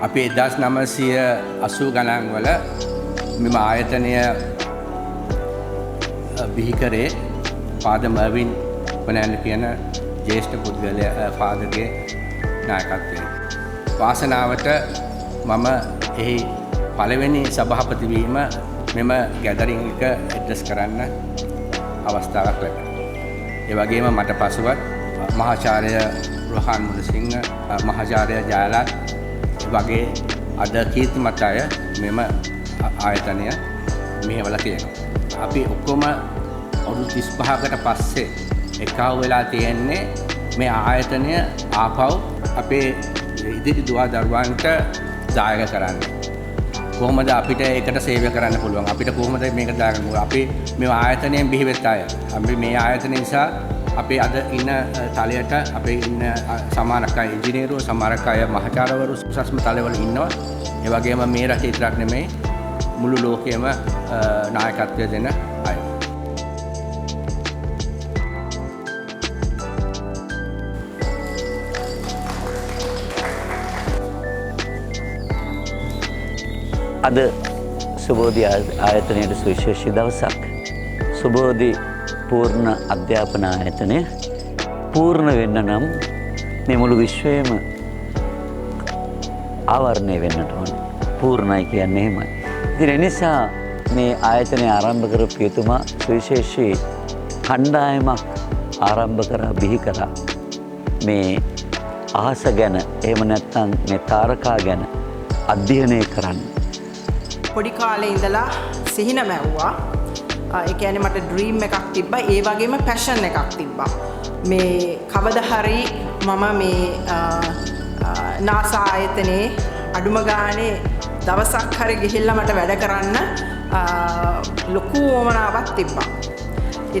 අපි 1980 ගණන් වල මෙම ආයතනය බිහි කරේ ෆාදර් මර්වින් ෆර්නෑන්ඩෝ කියන ජ්‍යෙෂ්ඨ පුද්ගලයා ෆාදර්ගේ නායකත්වයෙන්. වාසනාවට මම එහි පළවෙනි සභාපති වීම මෙම ගැදරින් එක ඇඩ්‍රස් කරන්න අවස්ථාවක් ලැබුණා. ඒ වගේම මට පසුවත් මහාචාර්ය රෝහන් මුලසිංහ, මහාචාර්ය ජයලත් වගේ අද කීර්තිමත් අය මෙම ආයතනය මෙහෙवला තියෙනවා. අපි ඔක්කොම අවුරුදු 35කට පස්සේ එකව වෙලා තියෙන්නේ මේ ආයතනය ආපහු අපේ ඉදිරි දුව දරුවන්ට දායක කරන්න. කොහොමද අපිට ඒකට සේවය කරන්න පුළුවන්? අපිට කොහොමද මේක දාගන්න පුළුවන්? අපි මේ ආයතනයෙන් බිහිවෙත් අය. අපි මේ ආයතනය නිසා අපේ අද ඉන්න තලයට අපේ ඉන්න සමහරක් අය ඉංජිනේරුවෝ, සමහරක් අය මහාචාර්යවරු උසස්ම තලවල ඉන්නවා. ඒ වගේම මේ රටේ විතරක් නෙමෙයි මුළු ලෝකෙම නායකත්වය දෙන අය. අද සුබෝධි ආයතනයේ සුවිශේෂී දවසක්. සුබෝධි පූර්ණ අධ්‍යාපන ආයතනය පූර්ණ වෙන්න නම් මේ මුළු විශ්වයේම ආවරණය වෙන්නට ඕන. පූර්ණයි කියන්නේ එහෙමයි. ඉතින් ඒ නිසා මේ ආයතනය ආරම්භ කරපු යතුමා සුවිශේෂී කණ්ඩායමක් ආරම්භ කරා, බිහි කරා. මේ අහස ගැන එහෙම නැත්නම් මේ තාරකා ගැන අධ්‍යයනය කරන්න. පොඩි කාලේ ඉඳලා සිහින මැව්වා. ඒ කියන්නේ මට ඩ්‍රීම් එකක් තිබ්බා. ඒ වගේම පැෂන් එකක් තිබ්බා. මේ කවදා හරි මම මේ NASA ආයතනයේ අඩුම ගානේ දවසක් හරි ගිහිල්ලා මට වැඩ කරන්න ලොකු උවමනාවක් තිබ්බා.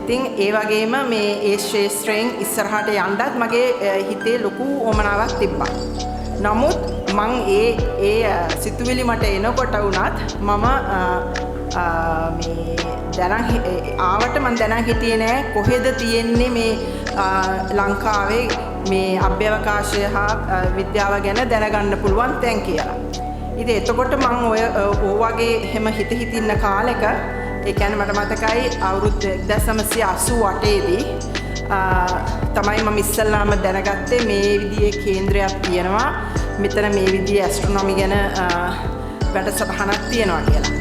ඉතින් ඒ වගේම මේ ඒ ශ්‍රේෂ්ඨයෙන් ඉස්සරහට යන්නත් මගේ හිතේ ලොකු උවමනාවක් තිබ්බා. නමුත් මං ඒ සිතුවිලි මට එනකොට වුණත් මම මේ ආවට මම දැනන් හිටියේ නෑ කොහෙද තියෙන්නේ මේ ලංකාවේ මේ අභ්‍යවකාශය හා විද්‍යාව ගැන දැනගන්න පුළුවන් තැන් කියලා. ඉතින් එතකොට මම ඔය වගේ හැම හිත හිතින්න කාලෙක ඒ කියන්නේ මට මතකයි අවුරුදු 1988 දී තමයි මම ඉස්සල්ලාම දැනගත්තේ මේ විදිහේ කේන්ද්‍රයක් තියෙනවා. මෙතන මේ විදිහේ ඇස්ට්‍රොනොමි ගැන වැඩසටහනක් තියෙනවා කියලා.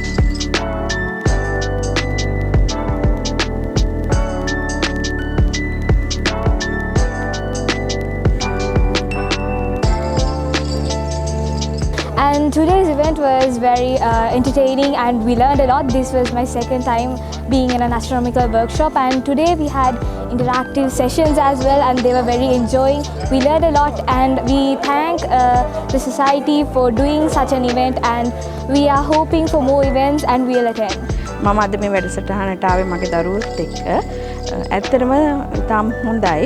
And today's event was very entertaining and we learned a lot. This was my second time being in an astronomical workshop, and today we had interactive sessions as well, and they were very enjoying. We learned a lot and we thank the society for doing such an event, and we are hoping for more events and we'll attend. මම අද මේ වැඩසටහනට ආවේ මගේ දරුවොත් එක්ක. ඇත්තටම තාම හොඳයි.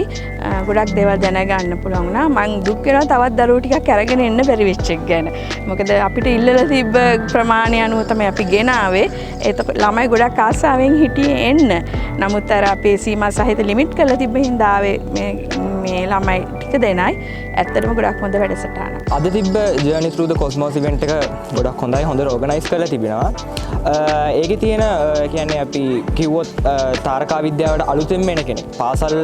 ගොඩක් දේවල් දැනගන්න පුළුවන් වුණා. මං දුක් වෙනවා තවත් දරුවෝ ටිකක් අරගෙන එන්න බැරි වෙච්ච එක ගැන. මොකද අපිට ඉල්ලලා තිබ්බ ප්‍රමාණය අනුව තමයි අපි ගෙනාවේ. එතකොට ළමයි ගොඩක් ආසාවෙන් හිටියේ එන්න. නමුත් අර අපේ සීමා සහිත ලිමිට් කරලා තිබ්බ හින්දා ආවේ මේ ළමයි ටික දෙනයි. ඇත්තටම ගොඩක් හොඳ වැඩසටහනක්. අද තිබ්බ Journey Through the Cosmos event එක ගොඩක් හොඳයි. හොඳට ඕගනයිස් කරලා තිබෙනවා. ඒකේ තියෙන කියන්නේ අපි කිව්වොත් තාරකා විද්‍යාවට අලුතෙන් එන කෙනෙක්. පාසල්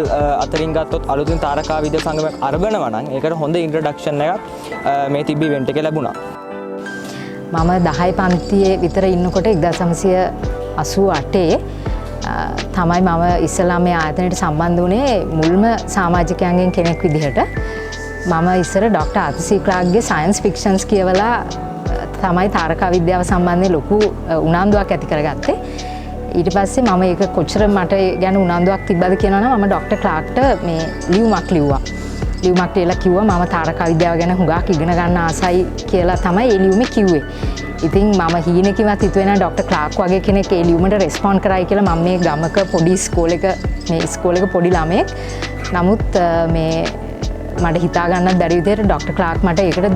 අතරින් ගත්තොත් අලුතෙන් තාරකා විද්‍යා සංගමයක් අරගෙනවා නම් ඒකට හොඳ ඉන්ට්‍රොඩක්ෂන් එකක් මේ තිබ්බ ඉවෙන්ට් එකේ ලැබුණා. මම 10 පන්තියේ විතර ඉන්නකොට 1988 තමයි මම ඉස්සලා මේ ආයතනයට සම්බන්ධ වුණේ මුල්ම සමාජිකයන්ගෙන් කෙනෙක් විදිහට. මම ඉස්සර ඩොක්ටර් ආර්ථර් ක්ලාග්ගේ සයන්ස් ෆික්ෂන්ස් කියවලා තමයි තාරකා විද්‍යාව සම්බන්ධයෙන් ලොකු උනන්දුවක් ඇති කරගත්තේ. ඊට පස්සේ මම ඒක කොච්චර මට ගැන උනන්දුවක් තිබ්බද කියනවනම් මම ඩොක්ටර් ක්ලාග්ට මේ ලියුමක් ලිව්වා. ලියුමක් ලියලා කිව්වා මම තාරකා විද්‍යාව ගැන හුඟක් ඉගෙන ගන්න ආසයි කියලා තමයි ඒ ලියුමේ කිව්වේ. ඉතින් මම හීනකින්වත් හිතුවේ නැහැ ඩොක්ටර් ක්ලාග් වගේ කෙනෙක් ඒ ලියුමට රෙස්පොන්ඩ් කරයි කියලා. මම මේ ගමක පොඩි ඉස්කෝලේක පොඩි ළමයෙක්. නමුත් මේ මට හිතා ගන්නත් බැරි විදිහට ඩොක්ටර් ක්ලාග් මට ඒකට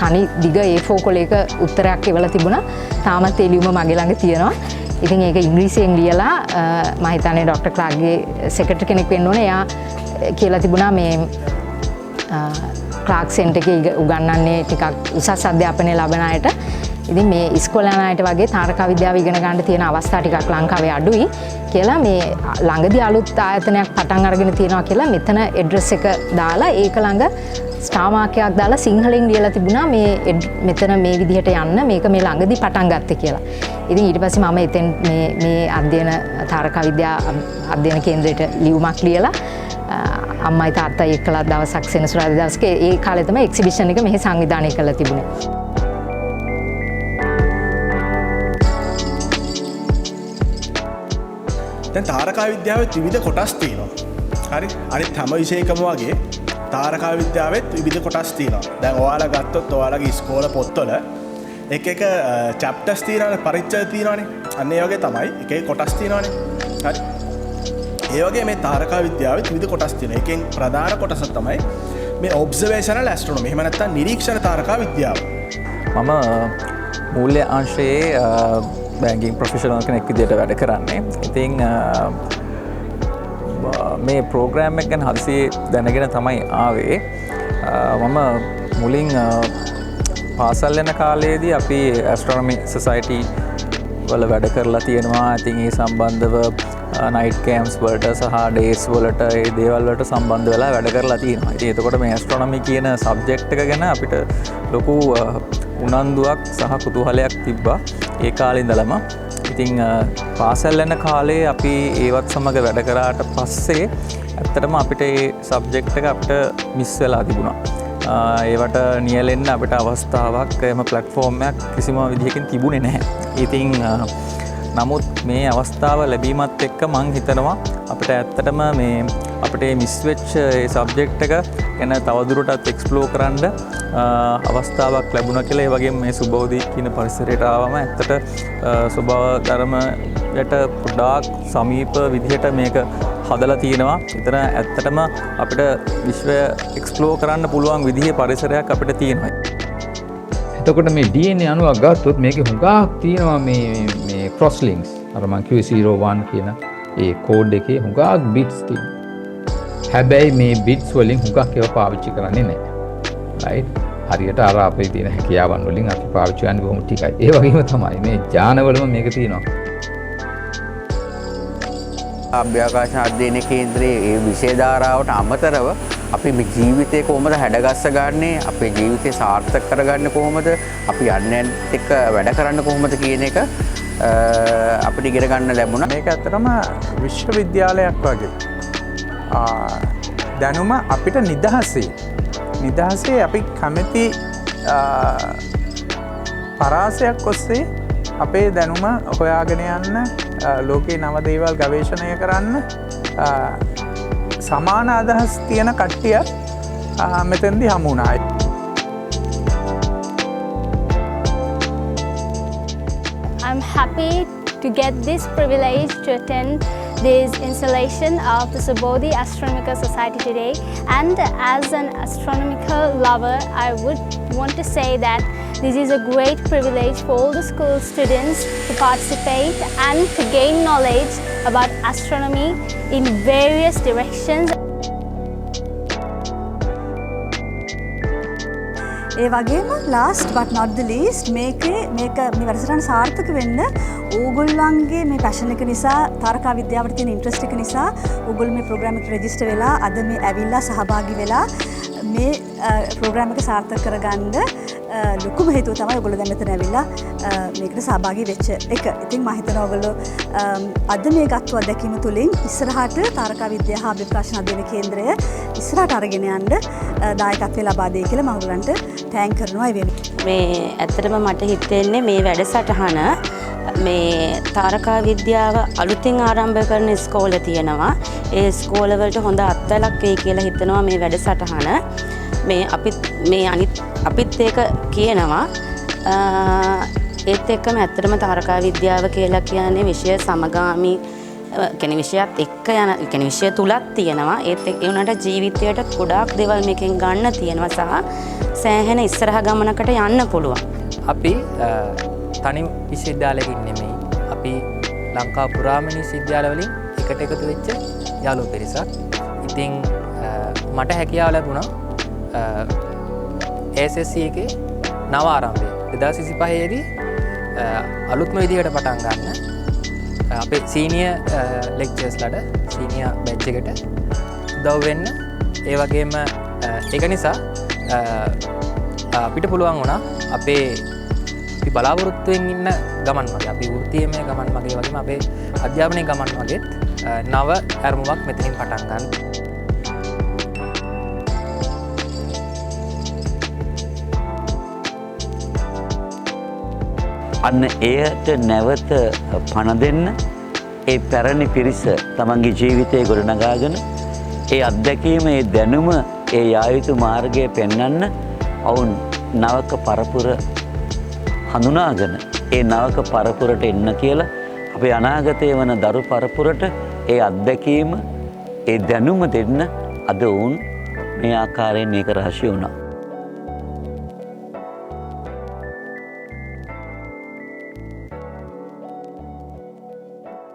තනි දිග A4 කොලයක උත්තරයක් එවලා තිබුණා. තාමත් ඒ ලියුම මගේ ළඟ තියෙනවා. ඉතින් ඒක ඉංග්‍රීසියෙන් ලියලා මම හිතන්නේ ඩොක්ටර් ක්ලාග්ගේ සෙක්‍රටරි කෙනෙක් වෙන්න ඕනේ. එයා කියලා තිබුණා මේ ක්ලාක් සෙන්ටර් එකේ උගන්වන්නේ ටිකක් උසස් අධ්‍යාපනය ලබන අයට. ඉතින් මේ ඉස්කෝලේ යන අයට වගේ තාරකා විද්‍යාව ඉගෙන ගන්න තියෙන අවස්ථා ටිකක් ලංකාවේ අඩුයි කියලා මේ ළඟදී අලුත් ආයතනයක් පටන් අරගෙන තියෙනවා කියලා මෙතන ඇඩ්‍රස් එක දාලා ඒක ළඟ ස්ටාර් මාර්කයක් දාලා සිංහලෙන් ලියලා තිබුණා මේ මෙතන මේ විදිහට යන්න මේක මේ ළඟදී පටන් ගත්තේ කියලා. ඉතින් ඊට පස්සේ මම එතෙන් මේ අධ්‍යයන තාරකා විද්‍යා අධ්‍යයන කේන්ද්‍රයට ලියුමක් ලියලා අම්මයි තාත්තයි එක්කලා දවසක් සෙනසුරාදා දවසක ඒ කාලේ තමයි එක්සිබිෂන් එක මෙහි සංවිධානය කරලා තිබුණේ. දැන් තාරකා විද්‍යාවේ විවිධ කොටස් තියෙනවා. හරි? අනිත් හැම විෂයකම වගේ තාරකා විද්‍යාවෙත් විවිධ කොටස් තියෙනවා. දැන් ඔයාලා ගත්තොත් ඔයාලගේ ඉස්කෝලේ පොත්වල එක චැප්ටර්ස් තියෙනවානේ, පරිච්ඡේද තියෙනවානේ. අන්න ඒ වගේ තමයි එක කොටස් තියෙනවානේ. හරි? ඒ වගේ මේ තාරකා විද්‍යාවෙත් විවිධ කොටස් තියෙනවා. එකෙන් ප්‍රධාන කොටස තමයි මේ ඔබ්සර්වේෂනල් ඇස්ට්‍රොනොමි. එහෙම නැත්නම් නිරීක්ෂණ තාරකා විද්‍යාව. මම මූල්‍ය අංශයේ බැංකින් ප්‍රොෆෙෂනල් කෙනෙක් විදිහට වැඩ කරන්නේ. ඉතින් මේ ප්‍රෝග්‍රෑම් එක ගැන හදිසියේ දැනගෙන තමයි ආවේ. මම මුලින් පාසල් යන කාලයේදී අපි ඇස්ට්‍රොනොමි සොසයිටි වල වැඩ කරලා තියෙනවා. ඉතින් ඒ සම්බන්ධව නයිට් කැම්ප්ස් වලට සහ ඩේස් වලට ඒ දේවල් වලට සම්බන්ධ වෙලා වැඩ කරලා තියෙනවා. ඉතින් එතකොට මේ ඇස්ට්‍රොනොමි කියන සබ්ජෙක්ට් එක ගැන අපිට ලොකු උනන්දුවක් සහ කුතුහලයක් තිබ්බා ඒ කාලේ ඉඳලම. ඉතින් පාසල් යන කාලේ අපි ඒවත් සමග වැඩ කරාට පස්සේ ඇත්තටම අපිට ඒ සබ්ජෙක්ට් එක අපිට මිස් වෙලා තිබුණා. ඒවට නියැලෙන්න අපිට අවස්ථාවක් එහෙම ප්ලැට්ෆෝම් එකක් කිසිම විදිහකින් තිබුණේ නැහැ. ඉතින් නමුත් මේ අවස්ථාව ලැබීමත් එක්ක මං හිතනවා අපිට ඇත්තටම මේ අපිට මිස් වෙච්ච ඒ සබ්ජෙක්ට් එක ගැන තවදුරටත් එක්ස්ප්ලෝර් කරන්න අවස්ථාවක් ලැබුණා කියලා. ඒ වගේම මේ සුබෝධි කියන පරිසරයට ආවම ඇත්තට ස්වභාව ධර්මයට පොඩ්ඩක් සමීප විදිහට මේක හදලා තියෙනවා. එතන ඇත්තටම අපිට විශ්වය එක්ස්ප්ලෝර් කරන්න පුළුවන් විදිහේ පරිසරයක් අපිට තියෙනවා. එතකොට මේ DNA අණුවක් ගත්තොත් මේකේ හුඟක් තියෙනවා මේ cross links. අර මම Q01 කියන ඒ කෝඩ් එකේ හුඟක් bits තියෙනවා. හැබැයි මේ bits වලින් හුඟක් ඒවා පාවිච්චි කරන්නේ නැහැ. right? හරියට අර අපේ තියෙන හැකියාවන් වලින් අපි පාවිච්චි කරන්නේ බොහොම ටිකයි. ඒ වගේම තමයි මේ ඥානවලම මේක තියෙනවා. අභ්‍යවකාශ අධ්‍යයන කේන්ද්‍රයේ ඒ විෂය ධාරාවට අමතරව අපි මේ ජීවිතේ කොහොමද හැඩගස්ස ගන්නේ, අපේ ජීවිතේ සාර්ථක කරගන්නේ කොහොමද, අපි අන්‍යයන් එක්ක වැඩ කරන්න කොහොමද කියන එක අපිට ඉගෙන ගන්න ලැබුණා. මේක ඇත්තටම විශ්වවිද්‍යාලයක් වගේ. දැනුම අපිට නිදහසේ අපි කැමති පරාසයක් ඔස්සේ අපේ දැනුම හොයාගෙන යන්න, ලෝකේ නව දේවල් ගවේෂණය කරන්න සමාන අදහස් තියෙන කට්ටිය මෙතෙන්දී හමු වුණා. I'm happy to get this privilege to attend this installation of the Subodhi Astronomical Society today, and as an astronomical lover I would want to say that this is a great privilege for all the school students to participate and to gain knowledge about astronomy in various directions. ඒ වගේම last but not the least මේක මේ වැඩසටහන සාර්ථක වෙන්න ඕගොල්ලන්ගේ මේ passion එක නිසා, තාරකා විද්‍යාවට තියෙන ඉන්ට්‍රස්ට් එක නිසා ඕගොල්ලෝ මේ ප්‍රෝග්‍රෑම් එකට රෙජිස්ටර් වෙලා අද මේ ඇවිල්ලා සහභාගී වෙලා මේ ප්‍රෝග්‍රෑම් එක සාර්ථක කරගන්න ලොකුම හේතුව තමයි ඔයගොල්ලෝ දැන් මෙතන ඇවිල්ලා මේකට සහභාගී වෙච්ච එක. ඉතින් මම හිතනවා ඔයගොල්ලෝ අද මේ ගත්ත අත්දැකීම තුළින් ඉස්සරහට තාරකා විද්‍යාව හා අභ්‍යවකාශ අධ්‍යයන කේන්ද්‍රය ඉස්සරහට අරගෙන යන්න දායකත්වය ලබා දෙයි කියලා මම ඔයගොල්ලන්ට තෑන්ක් කරනවා. මේ ඇත්තටම මට හිතෙන්නේ මේ වැඩසටහන මේ තාරකා විද්‍යාව අලුතින් ආරම්භ කරන ස්කෝල තියෙනවා. ඒ ස්කෝලවලට හොඳ අත්දැකීමක් වෙයි කියලා හිතනවා මේ වැඩසටහන. මේ අපිත් ඒක කියනවා. ඒත් එක්කම ඇත්තටම තාරකා විද්‍යාව කියලා කියන්නේ විෂය සමගාමී කියන්නේ විෂයත් එක්ක යන කියන්නේ විෂය තුලක් තියෙනවා. ඒත් ඒ උනට ජීවිතයට ගොඩාක් දේවල් මේකෙන් ගන්න තියෙනවා සහ සෑහෙන ඉස්සරහ ගමනකට යන්න පුළුවන්. අපි තනි විශ්වවිද්‍යාලයකින් නෙමෙයි. අපි ලංකා පුරාම විශ්වවිද්‍යාලවලින් එකට එකතු වෙච්ච යාළුවෝ පිරිසක්. ඉතින් මට හැකියාව ලැබුණා ASSC එකේ නව ආරම්භය 2025 දී අලුත්ම විදිහට පටන් ගන්න අපේ සීනියර් ලෙක්චර්ස්ලාට සීනියර් බැච් එකට උදව් වෙන්න ඒ වගේම ඒක නිසා අපිට පුළුවන් වුණා අපේ අපි බලාපොරොත්තුවෙන් ඉන්න ගමන් වගේ අපි වෘත්තීයමය ගමන් වගේ වගේම අපේ අධ්‍යාපනයේ ගමන් වගේත් නව අරමුමක් මෙතනින් පටන් ගන්න. අන්න එයට නැවත පණ දෙන්න ඒ පැරණි පිරිස තමන්ගේ ජීවිතය ගොඩනගාගෙන ඒ අත්දැකීම ඒ දැනුම ඒ යායුතු මාර්ගය පෙන්වන්න ඔවුන් නවක පරපුර හඳුනාගෙන ඒ නවක පරපුරට එන්න කියලා අපේ අනාගතයේ වන දරු පරපුරට ඒ අත්දැකීම ඒ දැනුම දෙන්න අද ඔවුන් මේ ආකාරයෙන් ඒක රාශී වුණා.